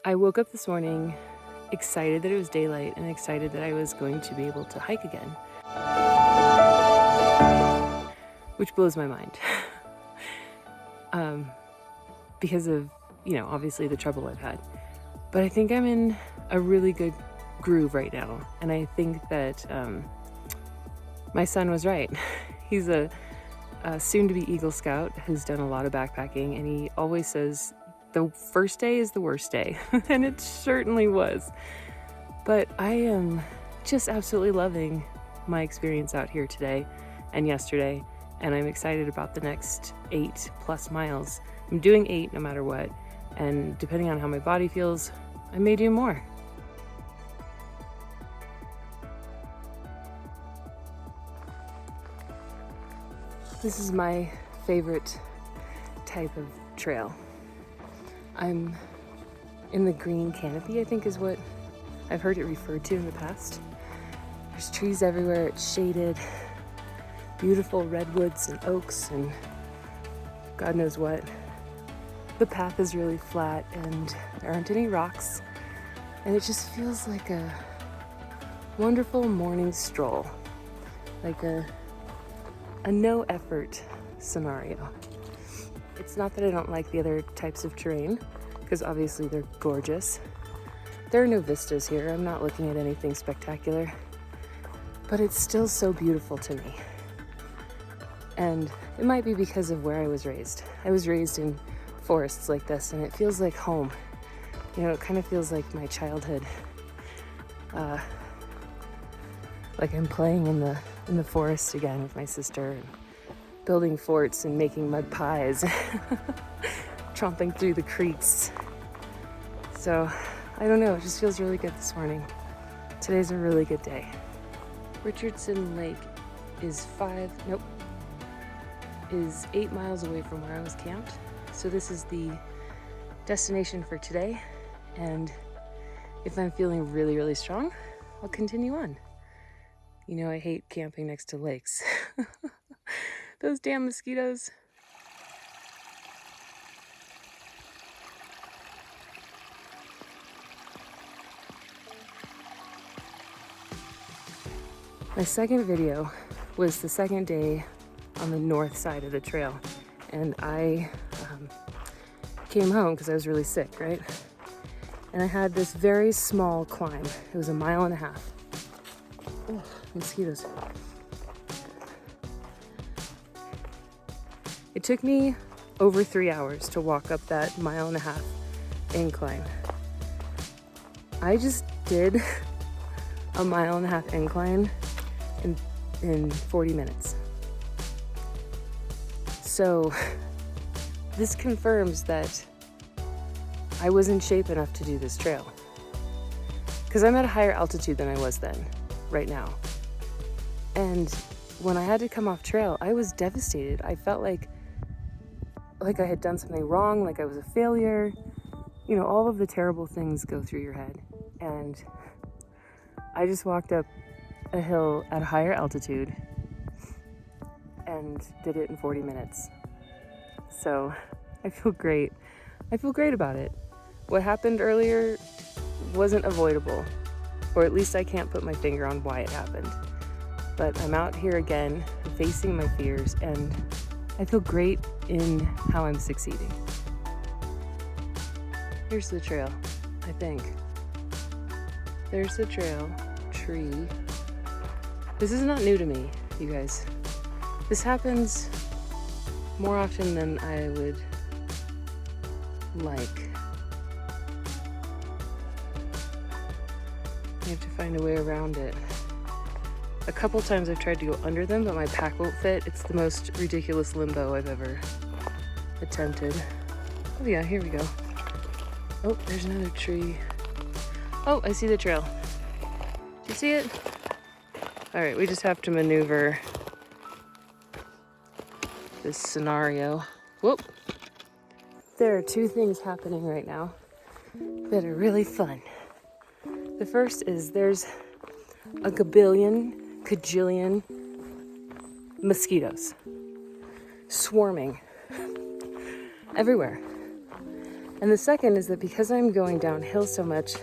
I woke up this morning excited that it was daylight and excited that I was going to be able to hike again, which blows my mind because of, obviously the trouble I've had. But I think I'm in a really good groove right now, and I think that my son was right. He's a soon-to-be Eagle Scout who's done a lot of backpacking, and he always says the first day is the worst day, and it certainly was. But I am just absolutely loving my experience out here today and yesterday, and I'm excited about the next 8+ miles. I'm doing 8 no matter what, and depending on how my body feels, I may do more. This is my favorite type of trail. I'm in the green canopy, I think is what I've heard it referred to in the past. There's trees everywhere, it's shaded, beautiful redwoods and oaks and God knows what. The path is really flat and there aren't any rocks, and it just feels like a wonderful morning stroll, like a no effort scenario. It's not that I don't like the other types of terrain, because obviously they're gorgeous. There are no vistas here. I'm not looking at anything spectacular, but it's still so beautiful to me. And it might be because of where I was raised. I was raised in forests like this, and it feels like home. It kind of feels like my childhood. Like I'm playing in the forest again with my sister, and building forts and making mud pies, tromping through the creeks. So I don't know, it just feels really good this morning. Today's a really good day. Richardson Lake is 8 miles away from where I was camped. So this is the destination for today. And if I'm feeling really, really strong, I'll continue on. I hate camping next to lakes. Those damn mosquitoes. My second video was the second day on the north side of the trail, and I came home because I was really sick, right? And I had this very small climb. It was 1.5 miles. Oh, mosquitoes. It took me over 3 hours to walk up that 1.5 mile incline. I just did a 1.5 mile incline in 40 minutes. So this confirms that I was in shape enough to do this trail, because I'm at a higher altitude than I was then, right now. And when I had to come off trail, I was devastated. I felt like I had done something wrong, like I was a failure. All of the terrible things go through your head. And I just walked up a hill at a higher altitude and did it in 40 minutes. So I feel great. I feel great about it. What happened earlier wasn't avoidable, or at least I can't put my finger on why it happened. But I'm out here again, facing my fears, and I feel great in how I'm succeeding. Here's the trail, I think. There's the trail, tree. This is not new to me, you guys. This happens more often than I would like. I have to find a way around it. A couple times I've tried to go under them, but my pack won't fit. It's the most ridiculous limbo I've ever attempted. Oh yeah, here we go. Oh, there's another tree. Oh, I see the trail. Do you see it? All right, we just have to maneuver this scenario. Whoop. There are two things happening right now that are really fun. The first is there's a kajillion mosquitoes swarming everywhere. And the second is that because I'm going downhill so much,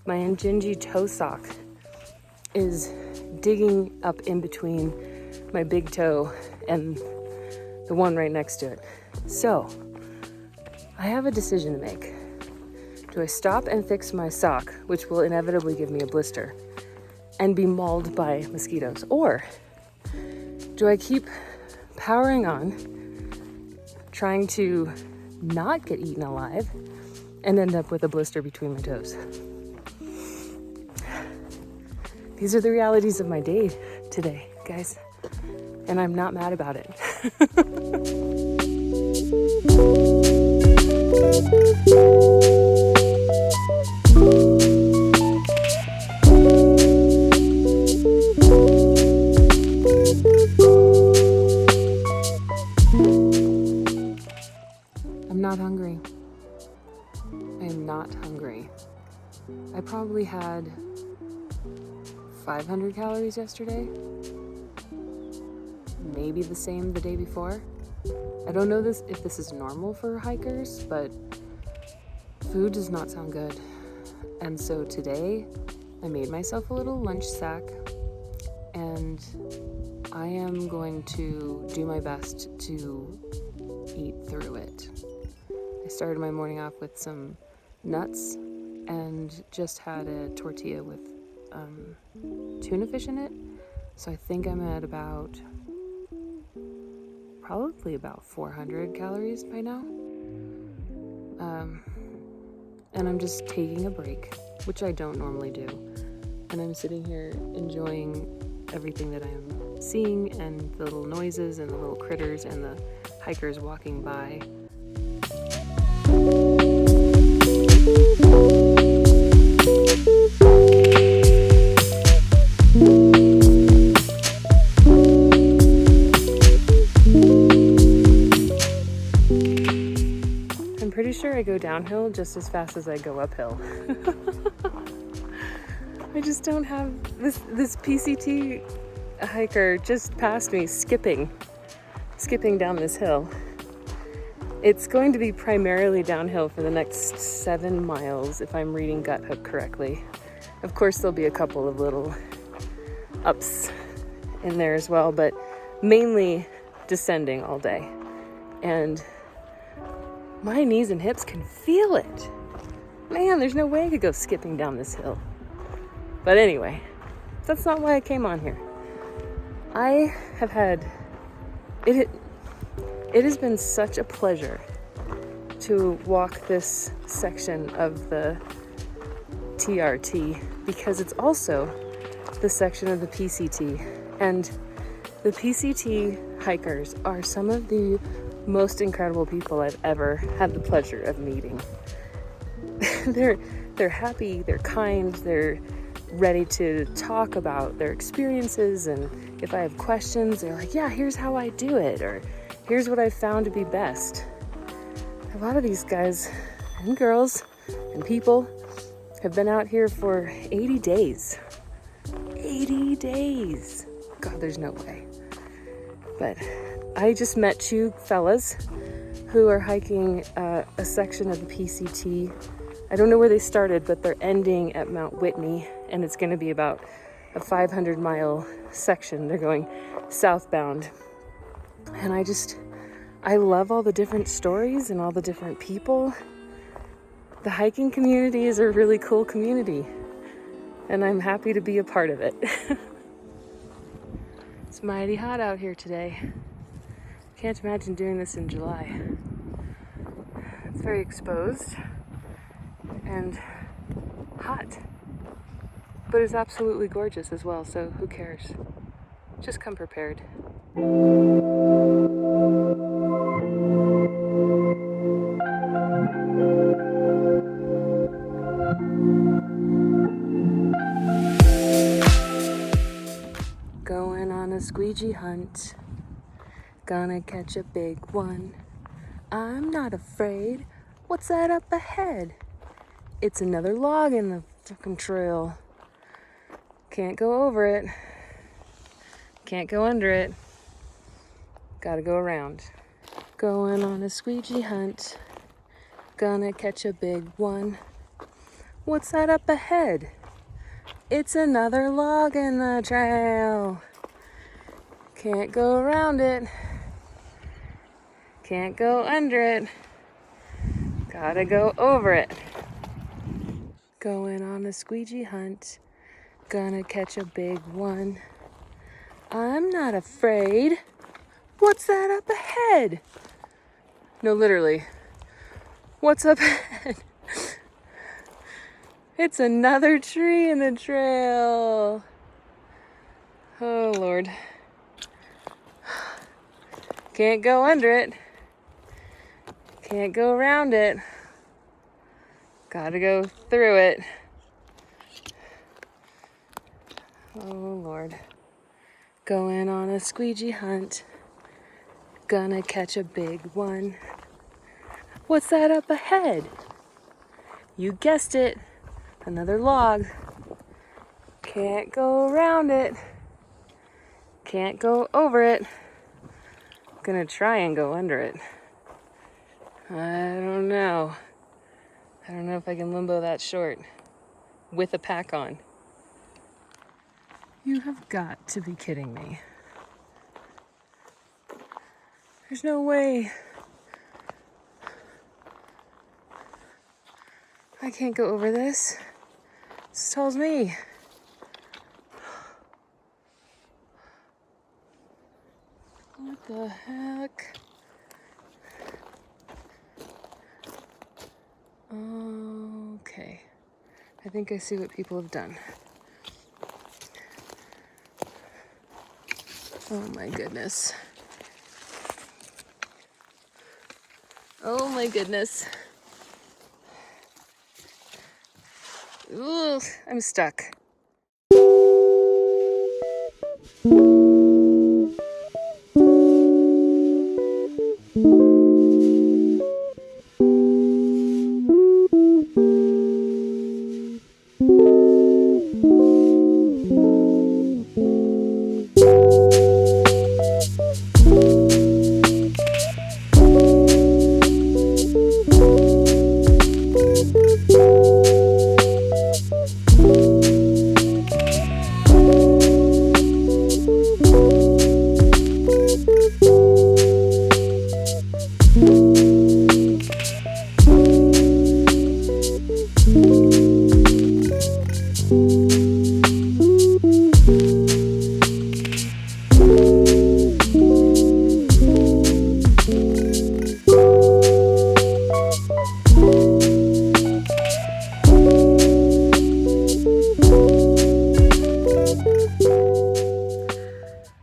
my Injinji toe sock is digging up in between my big toe and the one right next to it. So I have a decision to make. Do I stop and fix my sock, which will inevitably give me a blister and be mauled by mosquitoes? Or do I keep powering on, trying to not get eaten alive and end up with a blister between my toes? These are the realities of my day today, guys, and I'm not mad about it. I'm not hungry. I am not hungry. I probably had 500 calories yesterday. Maybe the same the day before. I don't know if this is normal for hikers, but food does not sound good. And so today I made myself a little lunch sack, and I am going to do my best to eat through it. I started my morning off with some nuts and just had a tortilla with tuna fish in it. So I think I'm at probably about 400 calories by now. And I'm just taking a break, which I don't normally do. And I'm sitting here enjoying everything that I'm seeing and the little noises and the little critters and the hikers walking by. I'm pretty sure I go downhill just as fast as I go uphill. I just don't have this PCT hiker just passed me skipping down this hill. It's going to be primarily downhill for the next 7 miles if I'm reading Guthook correctly. Of course, there'll be a couple of little ups in there as well, but mainly descending all day. And my knees and hips can feel it. Man, there's no way I could go skipping down this hill. But anyway, that's not why I came on here. I have had it has been such a pleasure to walk this section of the TRT because it's also the section of the PCT. And the PCT hikers are some of the most incredible people I've ever had the pleasure of meeting. They're happy, they're kind, they're ready to talk about their experiences, and if I have questions, they're like, yeah, here's how I do it, or here's what I've found to be best. A lot of these guys and girls and people have been out here for 80 days. 80 days. God, there's no way. But I just met 2 fellas who are hiking a section of the PCT. I don't know where they started, but they're ending at Mount Whitney, and it's going to be about a 500-mile section. They're going southbound. And I love all the different stories and all the different people. The hiking community is a really cool community, and I'm happy to be a part of it. It's mighty hot out here today. Can't imagine doing this in July. It's very exposed and hot, but it's absolutely gorgeous as well, so who cares? Just come prepared. Going on a squeegee hunt, gonna catch a big one. I'm not afraid. What's that up ahead? It's another log in the fucking trail. Can't go over it. Can't go under it. Gotta go around. Going on a squeegee hunt. Gonna catch a big one. What's that up ahead? It's another log in the trail. Can't go around it. Can't go under it. Gotta go over it. Going on a squeegee hunt. Gonna catch a big one. I'm not afraid. What's that up ahead? No, literally. What's up ahead? It's another tree in the trail. Oh, Lord. Can't go under it. Can't go around it. Gotta go through it. Oh, Lord. Going on a squeegee hunt. Gonna catch a big one. What's that up ahead? You guessed it. Another log. Can't go around it. Can't go over it. Gonna try and go under it. I don't know. I don't know if I can limbo that short with a pack on. You have got to be kidding me. There's no way. I can't go over this. It's as tall as me. What the heck? Okay. I think I see what people have done. Oh my goodness. Oh my goodness. Ooh, I'm stuck.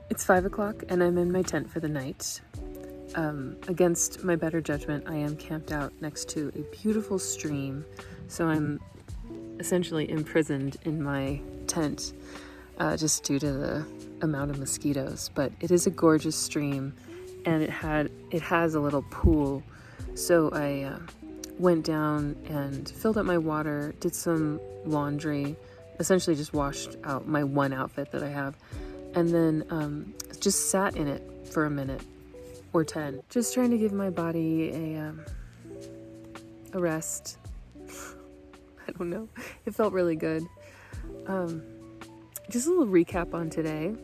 It's 5 o'clock and I'm in my tent for the night. Against my better judgment, I am camped out next to a beautiful stream, so I'm essentially imprisoned in my tent just due to the amount of mosquitoes. But it is a gorgeous stream, and it has a little pool, so I went down and filled up my water, did some laundry, essentially just washed out my one outfit that I have, and then just sat in it for a minute or 10, just trying to give my body a rest. I don't know, it felt really good. Just a little recap on today.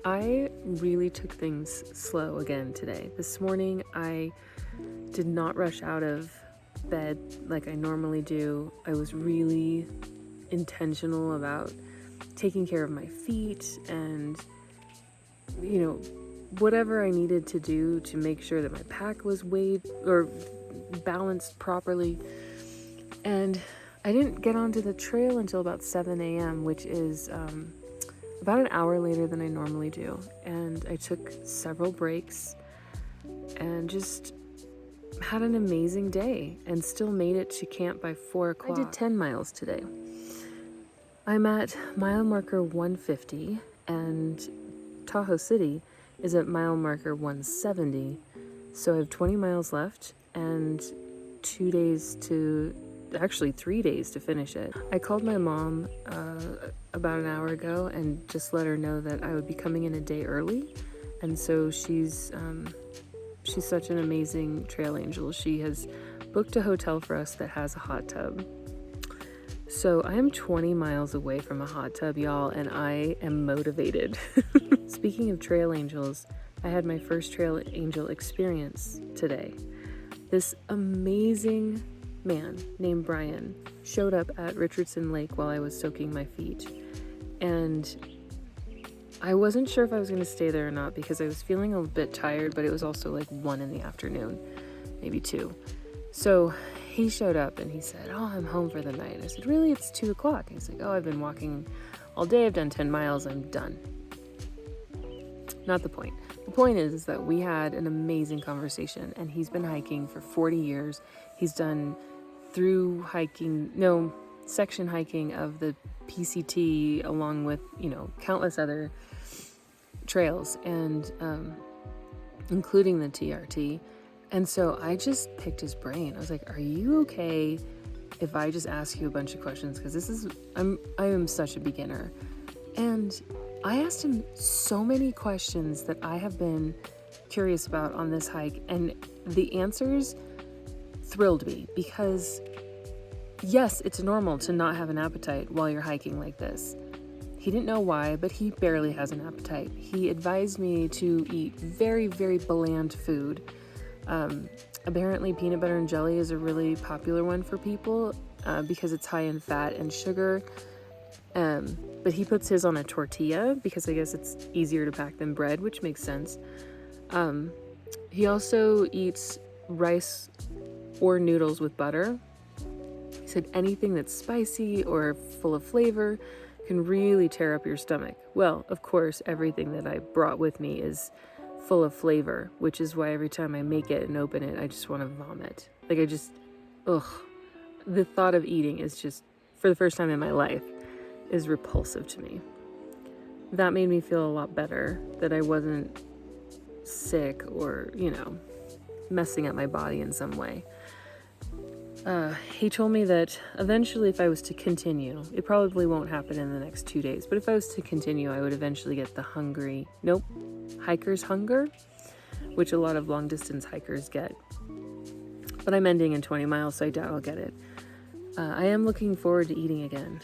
I really took things slow again today. This morning I did not rush out of bed like I normally do. I was really intentional about taking care of my feet and, you know, whatever I needed to do to make sure that my pack was weighed or balanced properly. And I didn't get onto the trail until about 7 a.m., which is about an hour later than I normally do. And I took several breaks and just had an amazing day and still made it to camp by 4 o'clock. I did 10 miles today. I'm at mile marker 150 and Tahoe City is at mile marker 170. So I have 20 miles left and 3 days to finish it. I called my mom about an hour ago and just let her know that I would be coming in a day early. And so she's such an amazing trail angel. She has booked a hotel for us that has a hot tub. So I am 20 miles away from a hot tub, y'all, and I am motivated. Speaking of trail angels, I had my first trail angel experience today. This amazing man named Brian showed up at Richardson Lake while I was soaking my feet. And I wasn't sure if I was going to stay there or not because I was feeling a bit tired, but it was also like 1 p.m, maybe 2. So he showed up and he said, "Oh, I'm home for the night." I said, "Really? It's 2 o'clock." He's like, "Oh, I've been walking all day. I've done 10 miles. I'm done." Not the point. The point is that we had an amazing conversation, and he's been hiking for 40 years. He's done section hiking of the PCT along with, countless other trails, and including the TRT. And so I just picked his brain. I was like, "Are you okay if I just ask you a bunch of questions? Because I am such a beginner." And I asked him so many questions that I have been curious about on this hike, and the answers thrilled me because, yes, it's normal to not have an appetite while you're hiking like this. He didn't know why, but he barely has an appetite. He advised me to eat very, very bland food. Apparently peanut butter and jelly is a really popular one for people because it's high in fat and sugar. But he puts his on a tortilla because I guess it's easier to pack than bread, which makes sense. He also eats rice or noodles with butter. He said anything that's spicy or full of flavor can really tear up your stomach. Well, of course, everything that I brought with me is full of flavor, which is why every time I make it and open it, I just want to vomit. The thought of eating is just, for the first time in my life, is repulsive to me. That made me feel a lot better that I wasn't sick or, messing up my body in some way. He told me that eventually if I was to continue, it probably won't happen in the next 2 days, but if I was to continue, I would eventually get the hiker's hunger, which a lot of long distance hikers get. But I'm ending in 20 miles, so I doubt I'll get it. I am looking forward to eating again,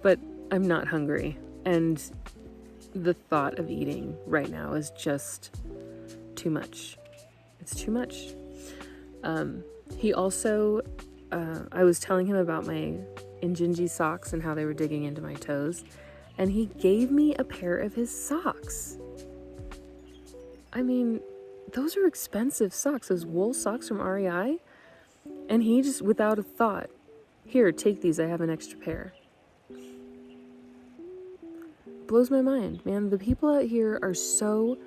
but I'm not hungry, and the thought of eating right now is just too much. It's too much. He also, I was telling him about my Injinji socks and how they were digging into my toes, and he gave me a pair of his socks. I mean, those are expensive socks, those wool socks from REI, and he just, without a thought, "Here, take these, I have an extra pair." Blows my mind, man. The people out here are so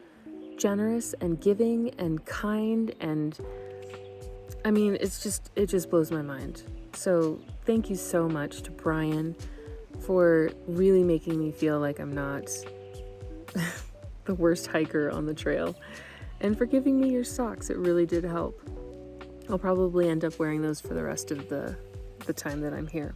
generous and giving and kind, and I mean, it just blows my mind. So thank you so much to Brian for really making me feel like I'm not the worst hiker on the trail, and for giving me your socks. It really did help. I'll probably end up wearing those for the rest of the time that I'm here.